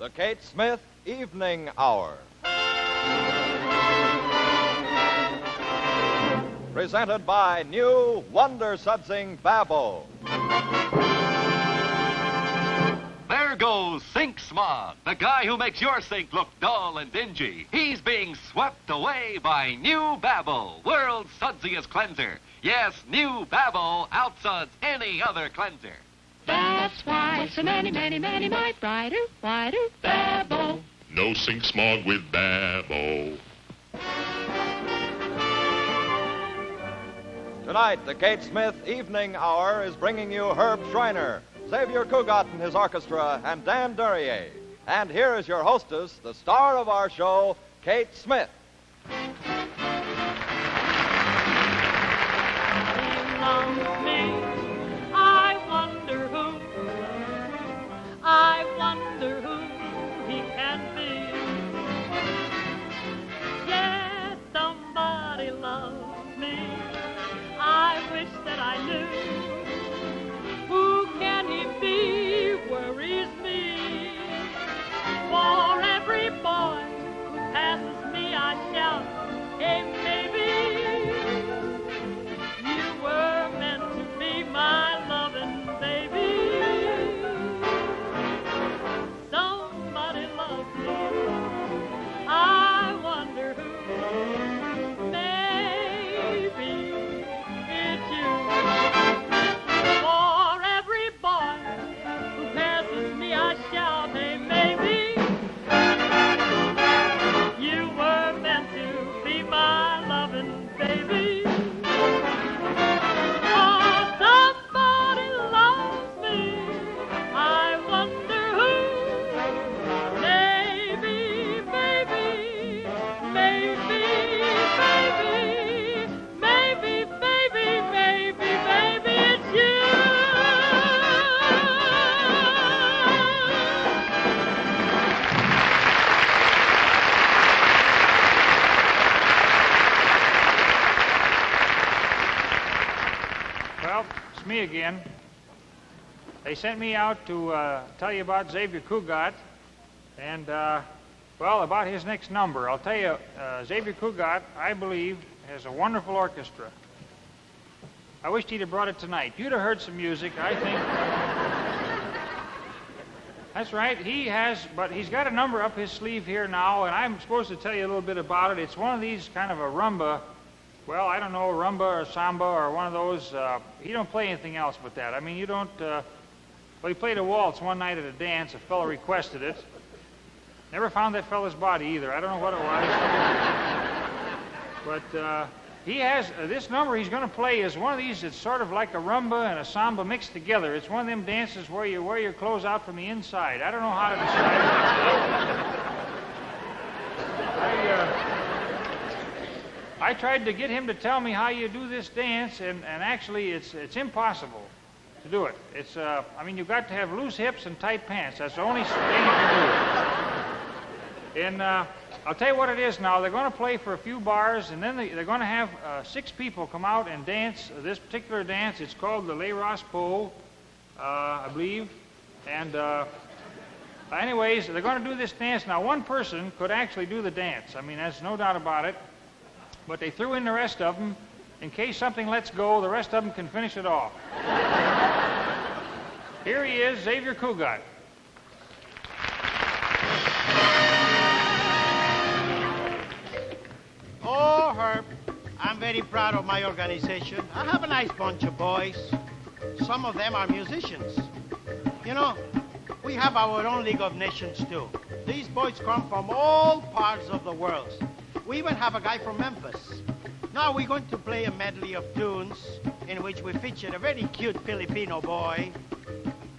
the Kate Smith Evening Hour. Presented by new wonder-sudsing Babbo. There goes Sink Smog, the guy who makes your sink look dull and dingy. He's being swept away by new Babbo, world's sudsiest cleanser. Yes, new Babbo outsuds any other cleanser. That's why so many might brighter, whiter Babbo. No sink smog with Babbo. Tonight, the Kate Smith Evening Hour is bringing you Herb Schreiner, Xavier Cugat and his orchestra, and Dan Duryea. And here is your hostess, the star of our show, Kate Smith. He loves me. I wonder who he can be. Yes, somebody loves me. I wish that I knew. Who can he be? Worries me. For every boy who passes me, I shout, hey, baby, you were meant to be my loving baby. Somebody loves me. I wonder who. Maybe it's you. For every boy who passes me, I shout, hey, baby, you were meant to be my loving baby. Oh, somebody loves me. I wonder who. Maybe, baby, maybe, it's you. Well, it's me again. They sent me out to tell you about Xavier Cugat and, well, about his next number. I'll tell you, Xavier Cugat, I believe, has a wonderful orchestra. I wished he'd have brought it tonight. You'd have heard some music, I think. That's right, he has, but he's got a number up his sleeve here now, and I'm supposed to tell you a little bit about it. It's one of these kind of a rumba. Well, I don't know, rumba or samba or one of those. He don't play anything else but that. I mean, you don't, well, he played a waltz one night at a dance. A fellow requested it. Never found that fellow's body either. I don't know what it was. But he has, this number he's going to play is one of these. It's sort of like a rumba and a samba mixed together. It's one of them dances where you wear your clothes out from the inside. I don't know how to describe it. I tried to get him to tell me how you do this dance, and actually it's impossible to do it. It's, I mean, you've got to have loose hips and tight pants. That's the only thing you can do. And I'll tell you what it is now. They're going to play for a few bars, and then they're going to have 6 people come out and dance this particular dance. It's called the Les Raspo, I believe. And anyways, they're going to do this dance. Now, one person could actually do the dance. I mean, there's no doubt about it. But they threw in the rest of them. In case something lets go, the rest of them can finish it off. Here he is, Xavier Cugat. Oh, Herb, I'm very proud of my organization. I have a nice bunch of boys. Some of them are musicians. You know, we have our own League of Nations, too. These boys come from all parts of the world. We even have a guy from Memphis. Now we're going to play a medley of tunes in which we feature a very cute Filipino boy.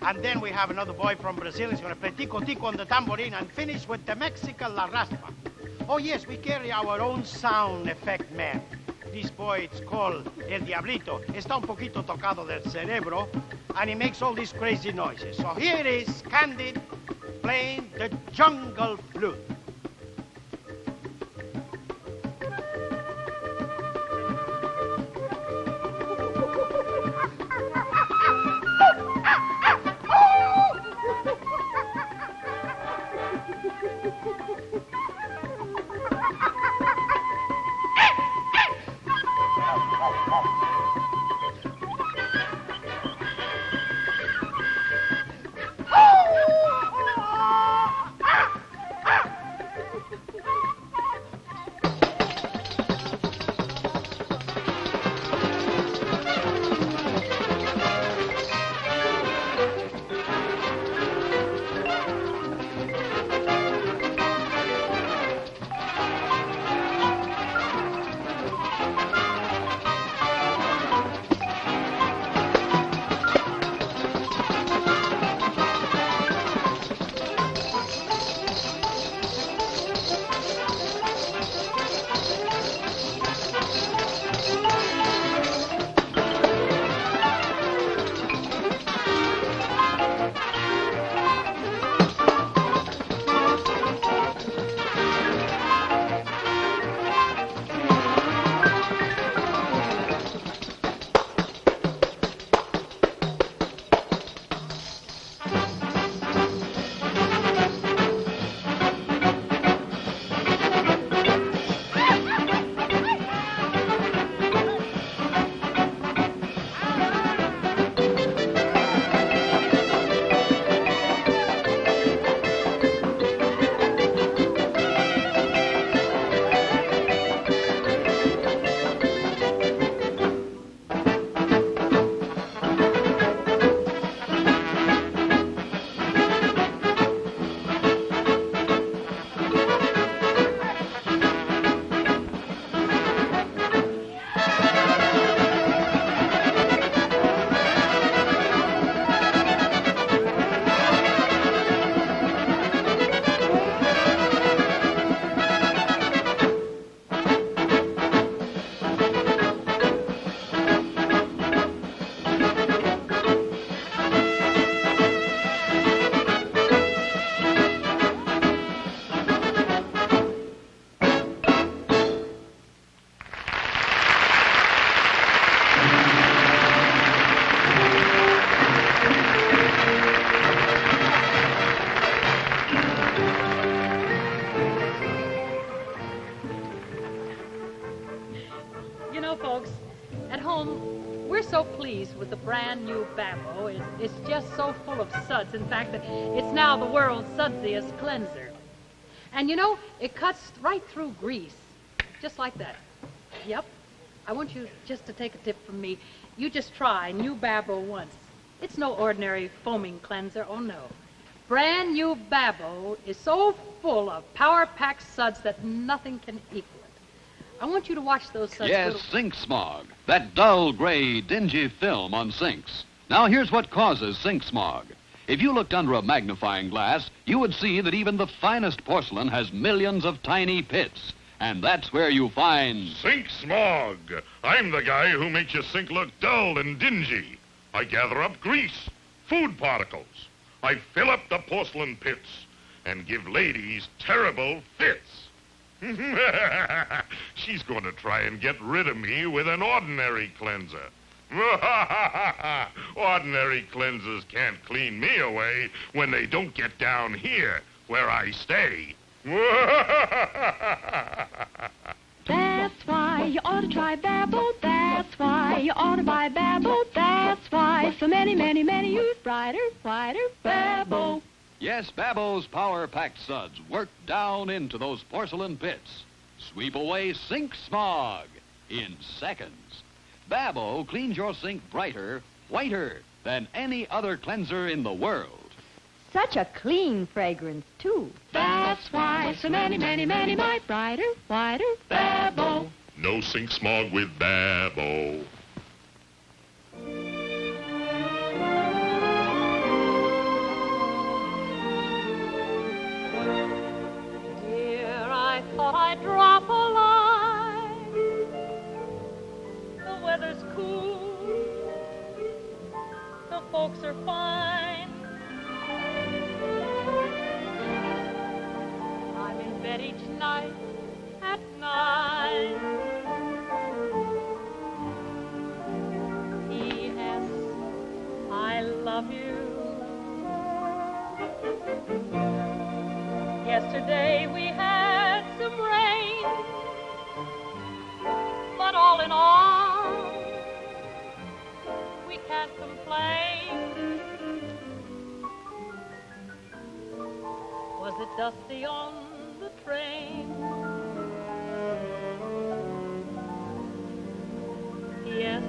And then we have another boy from Brazil. He's going to play Tico Tico on the tambourine and finish with the Mexican La Raspa. Oh, yes, we carry our own sound effect man. This boy, it's called El Diablito. Está un poquito tocado del cerebro, and he makes all these crazy noises. So here it is, Candid, playing the jungle flute. We're so pleased with the brand new Babbo. It's just so full of suds. In fact, that it's now the world's sudsiest cleanser. And you know, it cuts right through grease, just like that. Yep. I want you just to take a tip from me. You just try new Babbo once. It's no ordinary foaming cleanser, oh no. Brand new Babbo is so full of power-packed suds that nothing can equal it. I want you to watch those suds. Yes, sink smog. That dull, gray, dingy film on sinks. Now, here's what causes sink smog. If you looked under a magnifying glass, you would see that even the finest porcelain has millions of tiny pits. And that's where you find... Sink smog. I'm the guy who makes your sink look dull and dingy. I gather up grease, food particles. I fill up the porcelain pits and give ladies terrible fits. She's going to try and get rid of me with an ordinary cleanser. Ordinary cleansers can't clean me away when they don't get down here where I stay. That's why you ought to try Babbo. That's why you ought to buy Babbo. That's why so many, many, many use brighter, whiter Babbo. Yes, Babbo's power-packed suds work down into those porcelain pits. Sweep away sink smog in seconds. Babbo cleans your sink brighter, whiter than any other cleanser in the world. Such a clean fragrance, too. That's why so many, many, many buy brighter, whiter Babbo. No sink smog with Babbo. Dear, I thought I'd drop a line. The weather's cool. The folks are fine. I'm in bed each night at 9. P.S. I love you. Yesterday we had some rain, but all in all, we can't complain. Was it dusty on the train? Yes,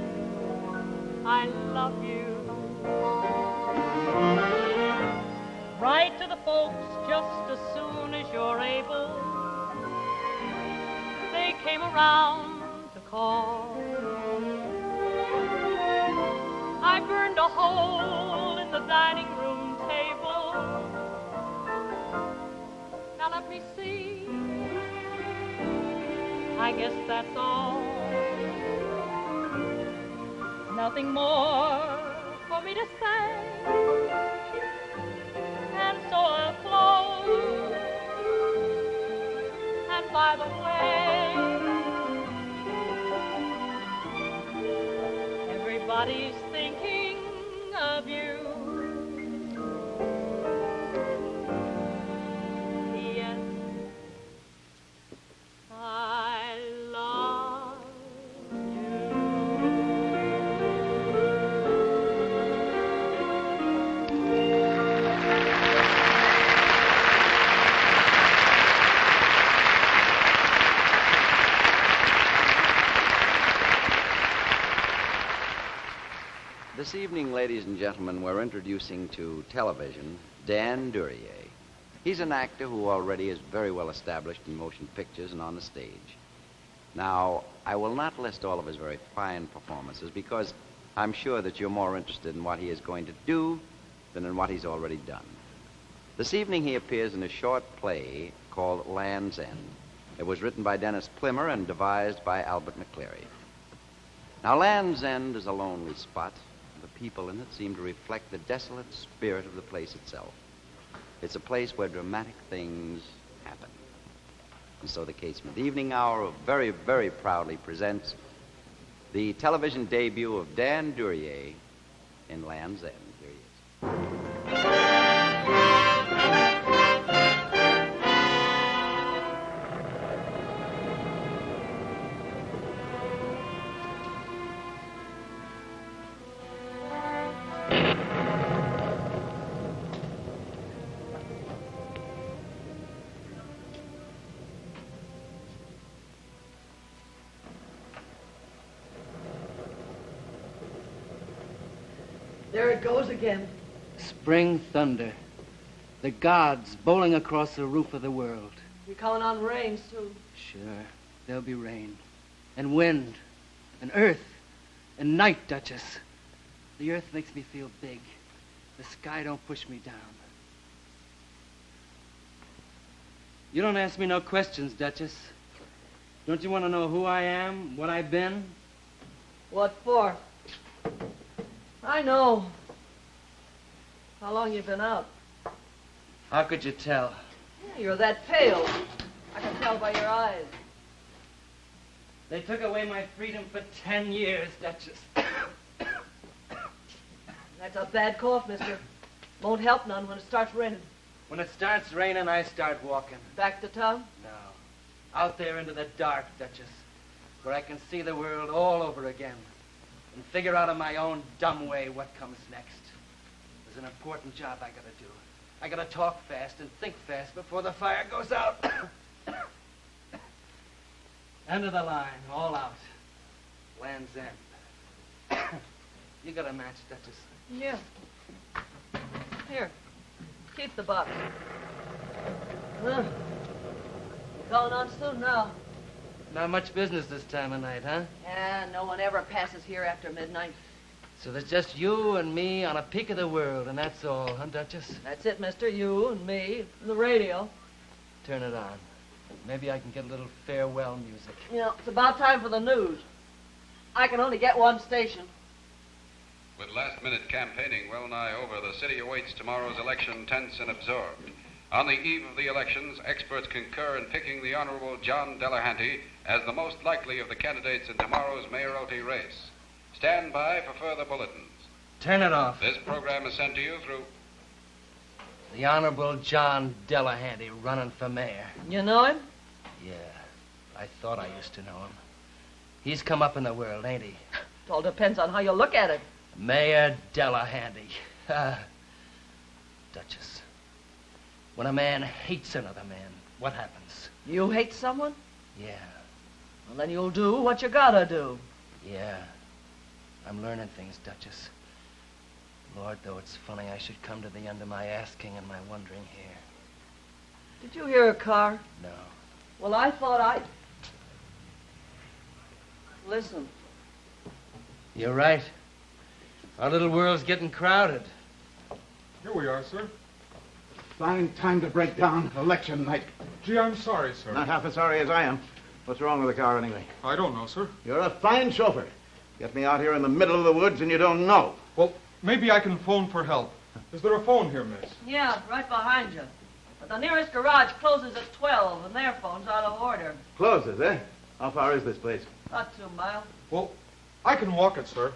I love you. Write to the folks just as soon as you're able. They came around to call. I burned a hole in the dining room table. Now let me see. I guess that's all. Nothing more for me to say. And so I'll close. And by the way, everybody's thinking of you. Yes, I love This evening, ladies and gentlemen, we're introducing to television Dan Duryea. He's an actor who already is very well established in motion pictures and on the stage. Now, I will not list all of his very fine performances because I'm sure that you're more interested in what he is going to do than in what he's already done. This evening, he appears in a short play called Land's End. It was written by Dennis Plimmer and devised by Albert McCleary. Now, Land's End is a lonely spot. The people in it seem to reflect the desolate spirit of the place itself. It's a place where dramatic things happen. And so the Catesmith Evening Hour very, very proudly presents the television debut of Dan Duryea in Land's End. Here he is. There it goes again. Spring thunder. The gods bowling across the roof of the world. You're calling on rain soon. Sure, there'll be rain. And wind. And earth. And night, Duchess. The earth makes me feel big. The sky don't push me down. You don't ask me no questions, Duchess. Don't you want to know who I am, what I've been? What for? I know. How long you been out? How could you tell? Yeah, you're that pale. I can tell by your eyes. They took away my freedom for 10 years, Duchess. That's a bad cough, mister. Won't help none when it starts raining. When it starts raining, I start walking. Back to town? No. Out there into the dark, Duchess, where I can see the world all over again and figure out in my own dumb way what comes next. There's an important job I gotta do. I gotta talk fast and think fast before the fire goes out. End of the line, all out. Land's End. You got a match, Duchess? Yeah. Here. Keep the box. Huh. You're calling on soon now. Not much business this time of night, huh? Yeah, no one ever passes here after midnight. So there's just you and me on a peak of the world, and that's all, huh, Duchess? That's it, mister. You and me, and the radio. Turn it on. Maybe I can get a little farewell music. You know, it's about time for the news. I can only get one station. With last-minute campaigning well nigh over, the city awaits tomorrow's election tense and absorbed. On the eve of the elections, experts concur in picking the Honorable John Delahanty as the most likely of the candidates in tomorrow's mayoralty race. Stand by for further bulletins. Turn it off. This program is sent to you through The Honorable John Delahanty running for mayor. You know him? Yeah, I thought I used to know him. He's come up in the world, ain't he? It all depends on how you look at it. Mayor Delahanty. Duchess, when a man hates another man, what happens? You hate someone? Yeah, Well, then you'll do what you gotta do. yeah. I'm learning things, Duchess. Lord, though it's funny I should come to the end of my asking and my wondering here. Did you hear a car? No. Well, I thought I'd... Listen. You're right. Our little world's getting crowded. Here we are, sir. Fine time to break down election night. Gee, I'm sorry, sir. Not half as sorry as I am. What's wrong with the car, anyway? I don't know, sir. You're a fine chauffeur. Get me out here in the middle of the woods and you don't know. Well, maybe I can phone for help. Is there a phone here, miss? Yeah, right behind you. But the nearest garage closes at 12, and their phone's out of order. Closes, eh? How far is this place? Not 2 miles. Well, I can walk it, sir.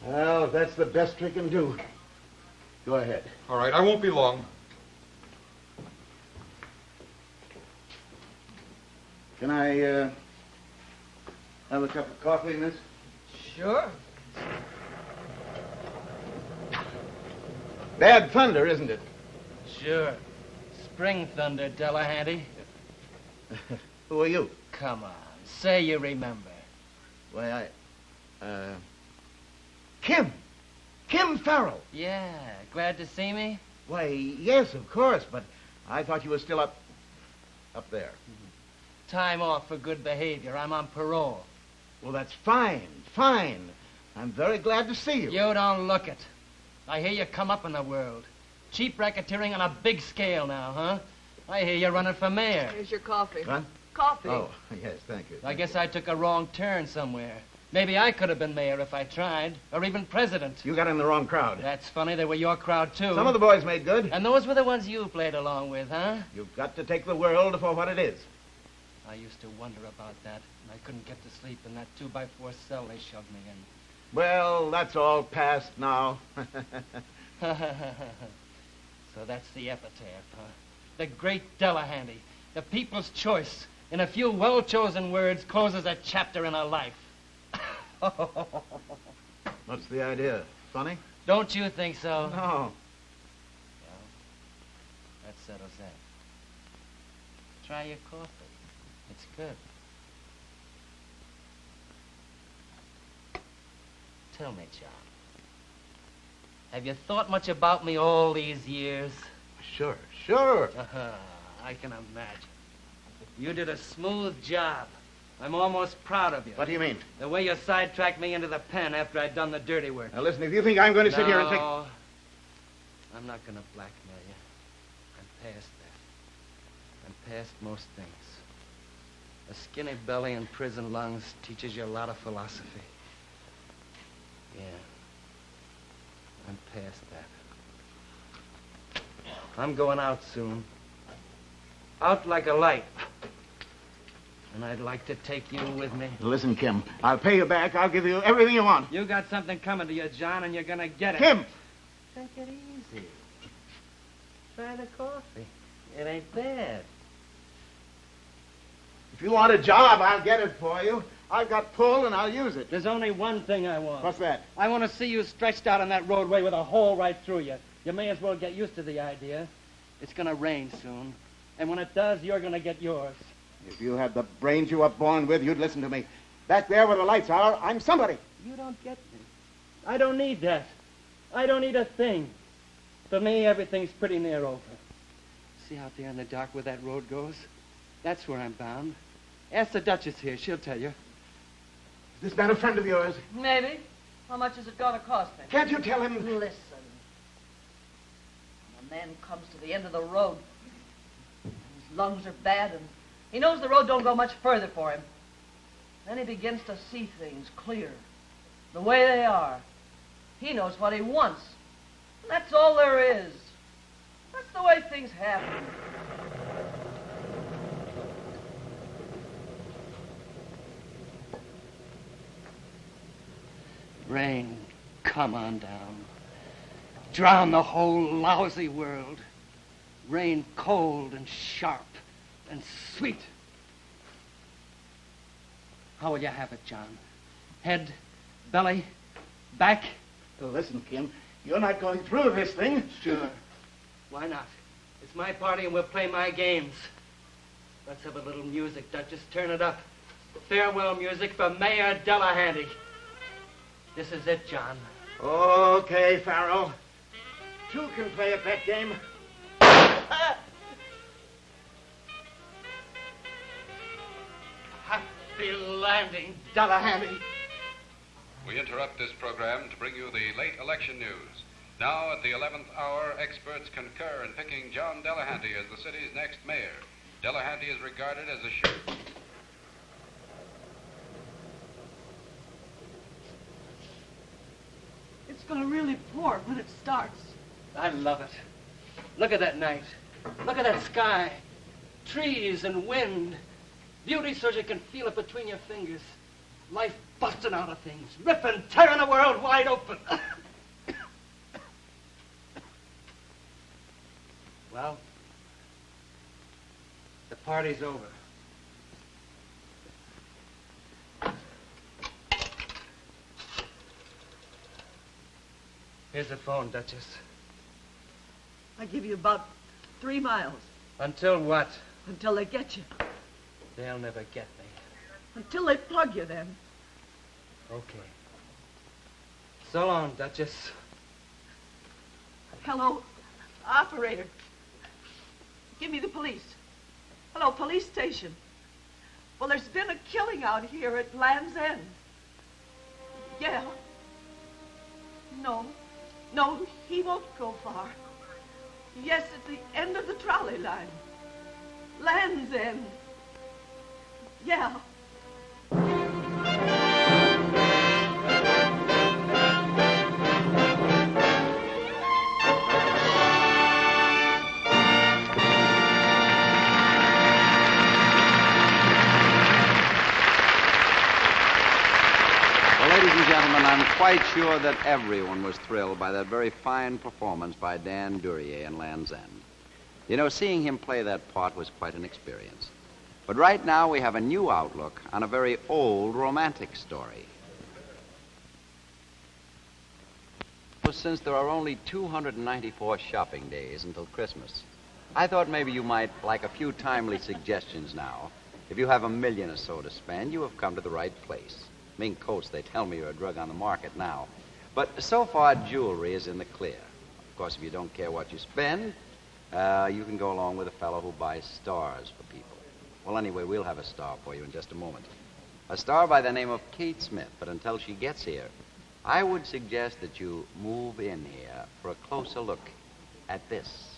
Well, if that's the best we can do. Go ahead. All right, I won't be long. Can I, have a cup of coffee, miss? Sure. Bad thunder, isn't it? Sure. Spring thunder, Delahanty. Who are you? Come on, say you remember. Why, Kim. Kim Farrell. Yeah, glad to see me? Why, yes, of course, but I thought you were still up there. Time off for good behavior. I'm on parole. Well, that's fine, fine. I'm very glad to see you. You don't look it. I hear you come up in the world. Cheap racketeering on a big scale now, huh? I hear you're running for mayor. Here's your coffee. Huh? Coffee. Oh, yes, thank you. I guess I took a wrong turn somewhere. Maybe I could have been mayor if I tried, or even president. You got in the wrong crowd. That's funny. They were your crowd, too. Some of the boys made good. And those were the ones you played along with, huh? You've got to take the world for what it is. I used to wonder about that, and I couldn't get to sleep in that 2x4 cell they shoved me in. Well, that's all past now. So that's the epitaph, huh? The great Delahanty, the people's choice, in a few well-chosen words, closes a chapter in a life. What's the idea? Funny? Don't you think so? No. Well, that settles that. Try your coffee. It's good. Tell me, John, Have you thought much about me all these years? Sure. I can imagine. You did a smooth job. I'm almost proud of you. What do you mean? The way you sidetracked me into the pen after I'd done the dirty work. Now, listen, if you think I'm going to sit here and think... No, I'm not going to blackmail you. I'm past that. I'm past most things. A skinny belly and prison lungs teaches you a lot of philosophy. Yeah. I'm past that. I'm going out soon. Out like a light. And I'd like to take you with me. Listen, Kim, I'll pay you back. I'll give you everything you want. You got something coming to you, John, and you're going to get it. Kim! Take it easy. Try the coffee. It ain't bad. If you want a job, I'll get it for you. I've got pull, and I'll use it. There's only one thing I want. What's that? I want to see you stretched out on that roadway with a hole right through you. You may as well get used to the idea. It's going to rain soon. And when it does, you're going to get yours. If you had the brains you were born with, you'd listen to me. Back there where the lights are, I'm somebody. You don't get me. I don't need that. I don't need a thing. For me, everything's pretty near over. See out there in the dark where that road goes? That's where I'm bound. Ask the Duchess here. She'll tell you. Is this man a friend of yours? Maybe. How much is it going to cost me? Can't you tell him? Listen. When a man comes to the end of the road, his lungs are bad, and he knows the road don't go much further for him. Then he begins to see things clear, the way they are. He knows what he wants. And that's all there is. That's the way things happen. Rain, come on down. Drown the whole lousy world. Rain cold and sharp and sweet. How will you have it, John? Head, belly, back? Listen, Kim, you're not going through this thing. Sure. Why not? It's my party and we'll play my games. Let's have a little music, Duchess. Turn it up. Farewell music for Mayor Delahanty. This is it, John. Okay, Farrell. Two can play at that game. Happy landing, Delahanty. We interrupt this program to bring you the late election news. Now, at the 11th hour, experts concur in picking John Delahanty as the city's next mayor. Delahanty is regarded as a sure... It's going to really pour when it starts. I love it. Look at that night. Look at that sky. Trees and wind. Beauty so you can feel it between your fingers. Life busting out of things. Ripping, tearing the world wide open. Well, the party's over. Here's the phone, Duchess. I give you about 3 miles. Until what? Until they get you. They'll never get me. Until they plug you, then. Okay. So long, Duchess. Hello, operator. Give me the police. Hello, police station. Well, there's been a killing out here at Land's End. Yeah. No, he won't go far. Yes, at the end of the trolley line. Land's End. Yeah. I'm quite sure that everyone was thrilled by that very fine performance by Dan Duryea in Land's End. You know, seeing him play that part was quite an experience. But right now we have a new outlook on a very old romantic story. Since there are only 294 shopping days until Christmas, I thought maybe you might like a few timely suggestions now. If you have $1 million or so to spend, you have come to the right place. Mink coats, they tell me, are a drug on the market now. But so far, jewelry is in the clear. Of course, if you don't care what you spend, you can go along with a fellow who buys stars for people. Well, anyway, we'll have a star for you in just a moment. A star by the name of Kate Smith. But until she gets here, I would suggest that you move in here for a closer look at this.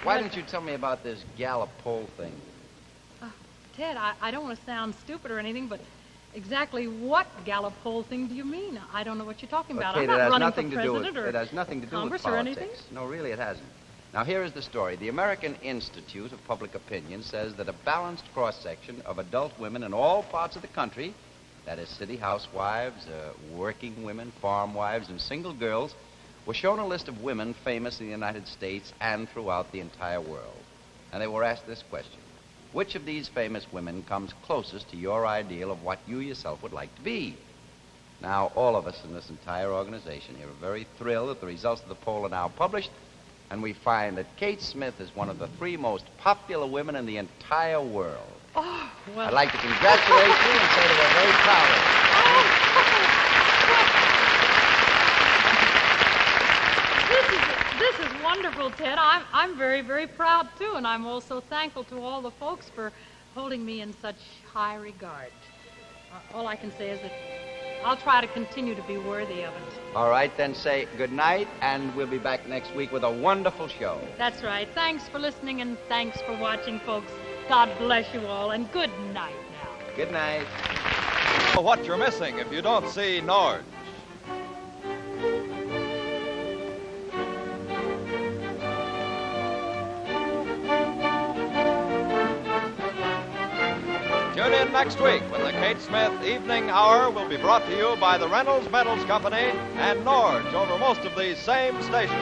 Why don't you tell me about this gallop pole thing? Ted, I don't want to sound stupid or anything, but exactly what gallop pole thing do you mean? I don't know what you're talking about. Okay, I'm not running for it president has nothing to do with Congress politics. or anything. No, really, it hasn't. Now, here is the story. The American Institute of Public Opinion says that a balanced cross-section of adult women in all parts of the country, that is, city housewives, working women, farm wives, and single girls, was shown a list of women famous in the United States and throughout the entire world. And they were asked this question: which of these famous women comes closest to your ideal of what you yourself would like to be? Now, all of us in this entire organization here are very thrilled that the results of the poll are now published, and we find that Kate Smith is one of the 3 most popular women in the entire world. Oh, well. I'd like to congratulate you and say that we're very proud of you. This is wonderful, Ted. I'm very, very proud, too, and I'm also thankful to all the folks for holding me in such high regard. All I can say is that I'll try to continue to be worthy of it. All right, then say good night, and we'll be back next week with a wonderful show. That's right. Thanks for listening, and thanks for watching, folks. God bless you all, and good night now. Good night. What you're missing if you don't see Norge. Tune in next week when the Kate Smith Evening Hour will be brought to you by the Reynolds Metals Company and Norge over most of these same stations.